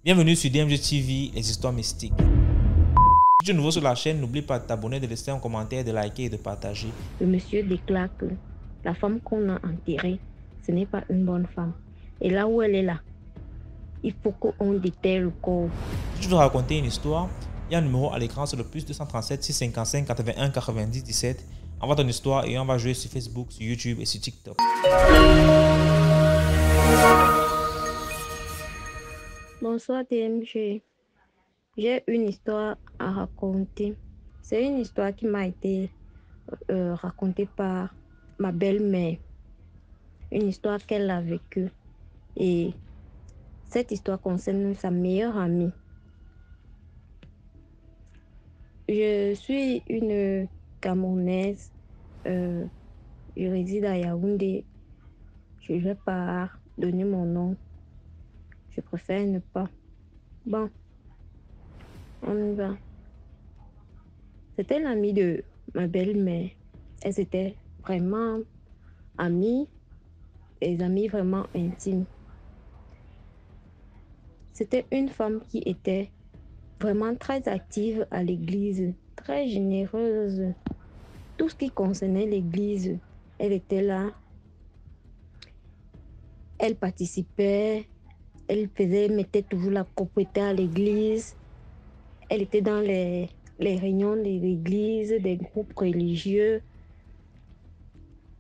Bienvenue sur DMG TV, les histoires mystiques. Si tu es nouveau sur la chaîne, n'oublie pas de t'abonner, de laisser un commentaire, de liker et de partager. Le monsieur déclare que la femme qu'on a enterrée, ce n'est pas une bonne femme. Et là où elle est là, il faut qu'on déterre le corps. Si tu veux raconter une histoire, il y a un numéro à l'écran sur le plus 237 655 81 90 17. Envoie ton histoire et on va jouer sur Facebook, sur YouTube et sur TikTok. Bonsoir DMG. J'ai une histoire à raconter. C'est une histoire qui m'a été racontée par ma belle-mère. Une histoire qu'elle a vécue. Et cette histoire concerne sa meilleure amie. Je suis une Camerounaise. Je réside à Yaoundé. Je ne vais pas donner mon nom. Je préfère ne pas. Bon, on y va. C'était l'amie de ma belle-mère. Elles étaient vraiment amies, des amies vraiment intimes. C'était une femme qui était vraiment très active à l'église, très généreuse. Tout ce qui concernait l'église, elle était là. Elle participait, mettait toujours la propreté à l'église. Elle était dans les réunions de l'église, des groupes religieux.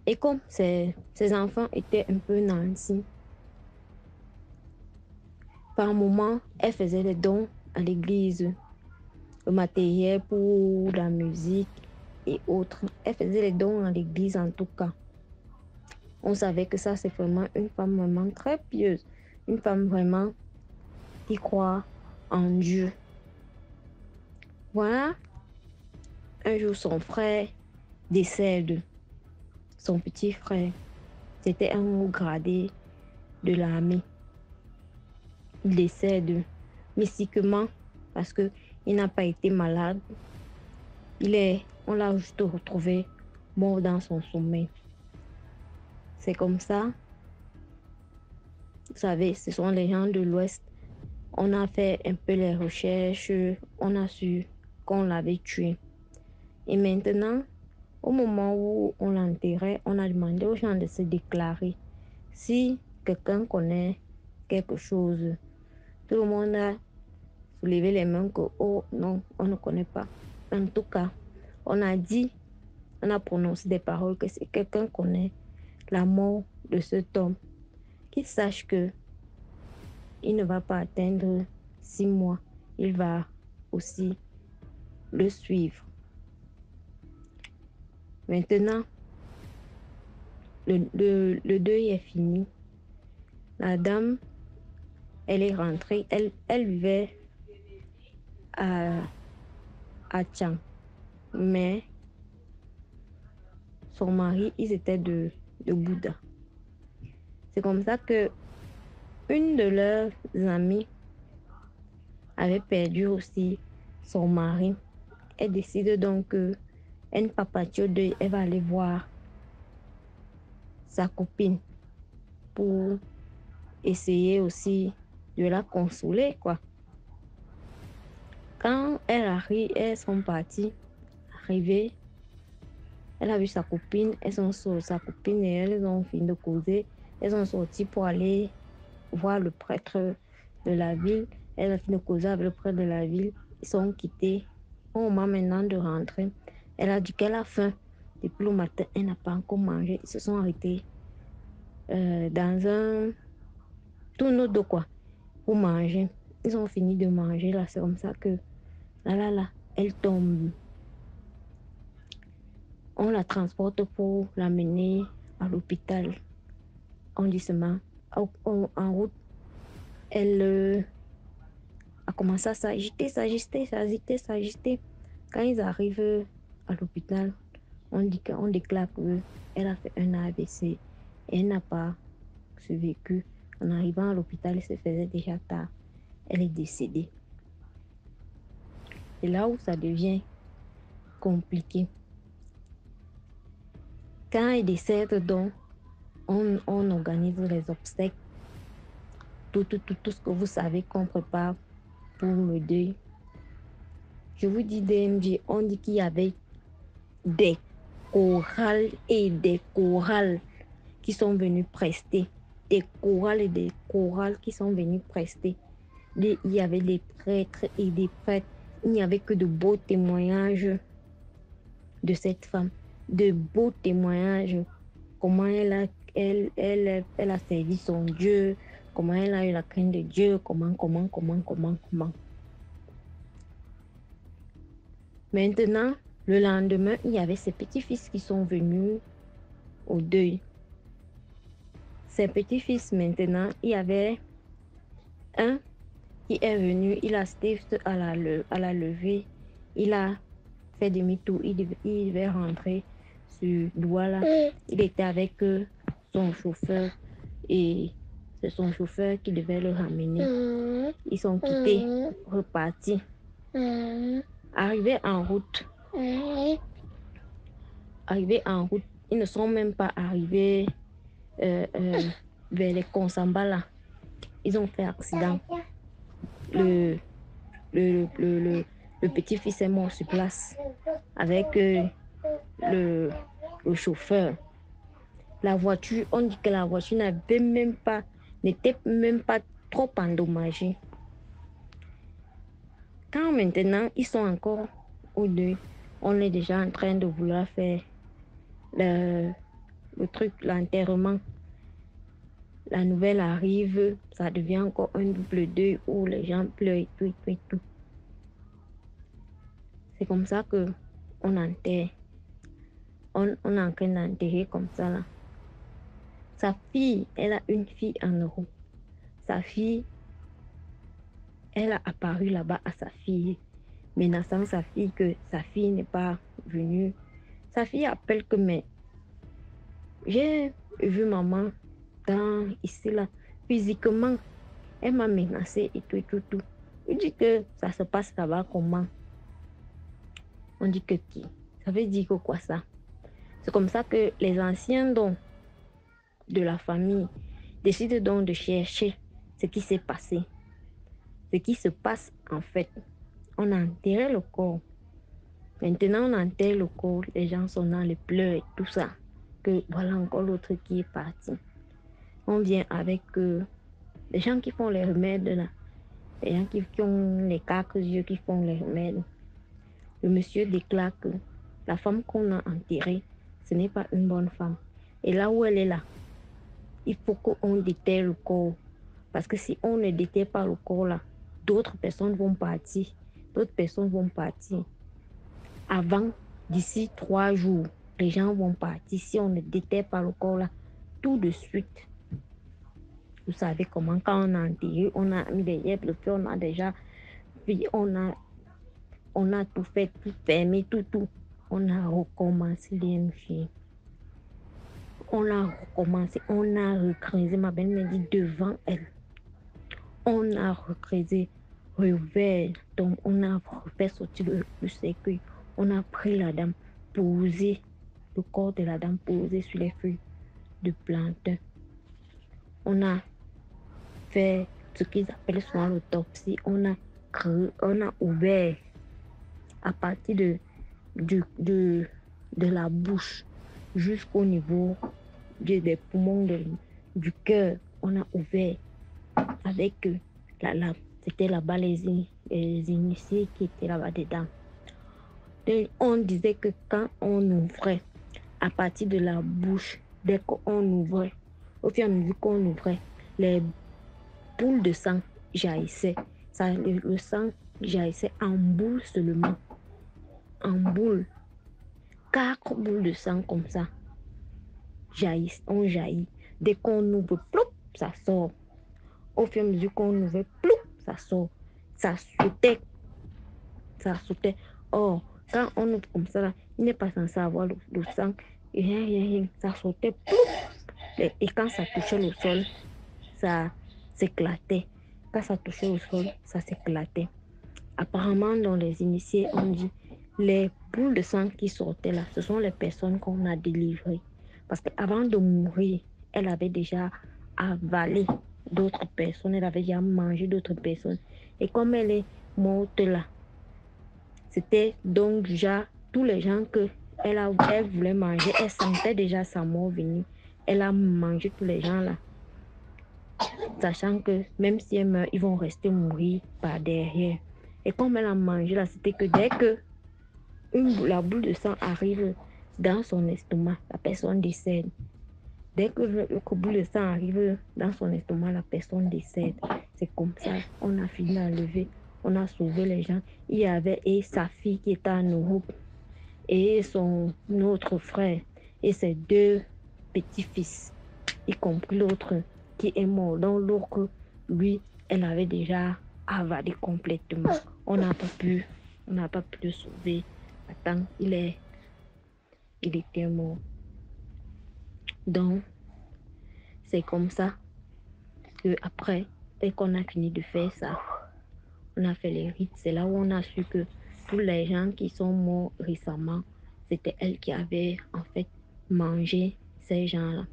Et comme ses enfants étaient un peu nantis, par moment, elle faisait des dons à l'église, le matériel pour la musique et autres. Elle faisait des dons à l'église en tout cas. On savait que ça, c'est vraiment une femme vraiment très pieuse, une femme vraiment qui croit en Dieu. Voilà, un jour son frère décède, son petit frère. C'était un haut gradé de l'armée. Il décède mystiquement parce qu'il n'a pas été malade. On l'a juste retrouvé mort dans son sommeil. C'est comme ça. Vous savez, ce sont les gens de l'Ouest. On a fait un peu les recherches. On a su qu'on l'avait tué. Et maintenant, au moment où on l'enterrait, on a demandé aux gens de se déclarer. Si quelqu'un connaît quelque chose, tout le monde a soulevé les mains que, oh non, on ne connaît pas. En tout cas, on a prononcé des paroles que si quelqu'un connaît la mort de cet homme, qu'il sache que il ne va pas atteindre 6 mois. Il va aussi le suivre. Maintenant, le deuil est fini. La dame, elle est rentrée. Elle vivait à Tchang. Mais son mari, ils étaient de Bouddha. C'est comme ça que une de leurs amies avait perdu aussi son mari. Elle décide donc qu'elle ne pas partir de, elle va aller voir sa copine pour essayer aussi de la consoler, quoi. Quand elles sont parties, arrivées, elle a vu sa copine, sa copine et elles ont fini de causer. Elles sont sorties pour aller voir le prêtre de la ville. Elle a fini de causer avec le prêtre de la ville. Ils sont quittés. Au moment maintenant de rentrer, elle a dit qu'elle a faim. Depuis le matin, elle n'a pas encore mangé. Ils se sont arrêtés dans un tourneau d'eau, quoi, pour manger. Ils ont fini de manger, là. C'est comme ça que, là, elle tombe. On la transporte pour l'amener à l'hôpital. On dit seulement, en route, elle a commencé à s'agiter. Quand ils arrivent à l'hôpital, on déclare qu'elle a fait un AVC et elle n'a pas survécu. En arrivant à l'hôpital, il se faisait déjà tard. Elle est décédée. C'est là où ça devient compliqué. Quand elle décède, donc, on organise les obsèques. tout ce que vous savez qu'on prépare pour le deuil. Je vous dis DMG, on dit qu'il y avait des chorales et des chorales qui sont venus prester. Des chorales et des chorales qui sont venus prester. Il y avait des prêtres et des prêtres. Il n'y avait que de beaux témoignages de cette femme. De beaux témoignages. Comment elle a servi son Dieu. Comment elle a eu la crainte de Dieu. Comment. Maintenant, le lendemain, il y avait ses petits-fils qui sont venus au deuil. Ses petits-fils, maintenant, il y avait un qui est venu, il a assisté à la levée, il a fait demi-tour, il devait rentrer sur Douala. Il était avec son chauffeur et c'est son chauffeur qui devait le ramener. Ils sont quittés, repartis. Arrivés en route, ils ne sont même pas arrivés vers les Konsambala. Ils ont fait accident. Le petit-fils est mort sur place avec le chauffeur. La voiture, on dit que la voiture n'était même pas trop endommagée. Quand maintenant ils sont encore au deuil, on est déjà en train de vouloir faire le truc, l'enterrement. La nouvelle arrive, ça devient encore un double deuil où les gens pleurent et tout. C'est comme ça que on enterre. On est en train d'enterrer comme ça là. Sa fille, elle a une fille en Europe. Sa fille, elle a apparu là-bas à sa fille, menaçant sa fille que sa fille n'est pas venue. Sa fille appelle que mais j'ai vu maman ici là, physiquement, elle m'a menacé et tout. Il dit que ça se passe là-bas comment? On dit que qui? Ça veut dire que quoi ça? C'est comme ça que les anciens dons de la famille décident donc de chercher ce qui s'est passé. Ce qui se passe en fait. On a enterré le corps. Maintenant on enterre le corps, les gens sont dans les pleurs et tout ça. Que voilà encore l'autre qui est parti. On vient avec les gens qui font les remèdes là. Les gens qui ont les 4 yeux qui font les remèdes. Le monsieur déclare que la femme qu'on a enterrée, ce n'est pas une bonne femme. Et là où elle est là, il faut qu'on déterre le corps. Parce que si on ne déterre pas le corps là, d'autres personnes vont partir. Avant, d'ici 3 jours, les gens vont partir. Si on ne déterre pas le corps là, tout de suite. Vous savez comment, quand on a enterré, on a mis des yeux, le feu, on a déjà, puis on a tout fait, tout fermé, tout. On a recommencé l'IMG. On a recommencé, on a recréé, ma belle-mère dit devant elle. On a recréé, revers, donc on a fait sortir le cercueil. On a pris la dame, posé, le corps de la dame posé sur les feuilles de plantain. On a fait ce qu'ils appellent souvent l'autopsie. On a ouvert à partir de la bouche jusqu'au niveau des poumons du cœur. On a ouvert avec c'était là-bas les initiés qui étaient là-bas dedans. Donc, on disait que quand on ouvrait à partir de la bouche, dès qu'on ouvrait, au fur et à mesure qu'on ouvrait, les boules de sang jaillissaient. Le sang jaillissait en boule seulement. En boule. 4 boules de sang comme ça. On jaillit. Dès qu'on ouvre, ploup, ça sort. Au fur et à mesure qu'on ouvrait, ploup, ça sort. Ça sautait. Or, quand on ouvre comme ça, là, il n'est pas censé avoir le sang. Et rien. Ça sautait, ploup. Et quand ça touchait le sol, ça s'éclatait. Quand ça touchait au sol, ça s'éclatait. Apparemment, dans les initiés, on dit les boules de sang qui sortaient là, ce sont les personnes qu'on a délivrées. Parce qu'avant de mourir, elle avait déjà avalé d'autres personnes. Elle avait déjà mangé d'autres personnes. Et comme elle est morte là, c'était donc déjà tous les gens que elle voulait manger. Elle sentait déjà sa mort venir. Elle a mangé tous les gens là, sachant que même si elle meurt, ils vont rester mourir par derrière. Et comme elle a mangé là, c'était que dès que la boule de sang arrive dans son estomac, la personne décède. Dès que le boule de sang arrive dans son estomac, la personne décède. C'est comme ça, on a fini à lever, on a sauvé les gens. Il y avait et sa fille qui était en Europe, et son autre frère, et ses deux petits-fils, y compris l'autre qui est mort. Donc l'autre, lui, elle avait déjà avalé complètement. On n'a pas pu le sauver. Attends, il était mort. Donc, c'est comme ça que après, dès qu'on a fini de faire ça, on a fait les rites. C'est là où on a su que tous les gens qui sont morts récemment, c'était elle qui avait en fait mangé ces gens-là.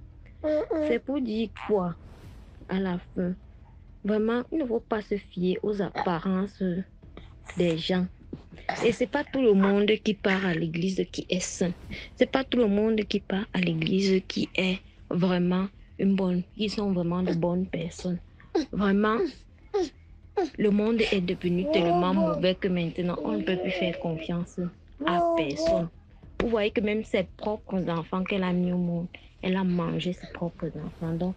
C'est pour dire quoi à la fin? Vraiment, il ne faut pas se fier aux apparences des gens. Et c'est pas tout le monde qui part à l'église qui est saint. C'est pas tout le monde qui part à l'église qui est vraiment qui sont vraiment de bonnes personnes. Vraiment, le monde est devenu tellement mauvais que maintenant, on ne peut plus faire confiance à personne. Vous voyez que même ses propres enfants qu'elle a mis au monde, elle a mangé ses propres enfants. Donc,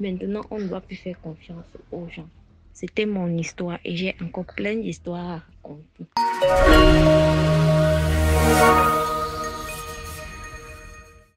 maintenant, on ne doit plus faire confiance aux gens. C'était mon histoire et j'ai encore plein d'histoires à raconter.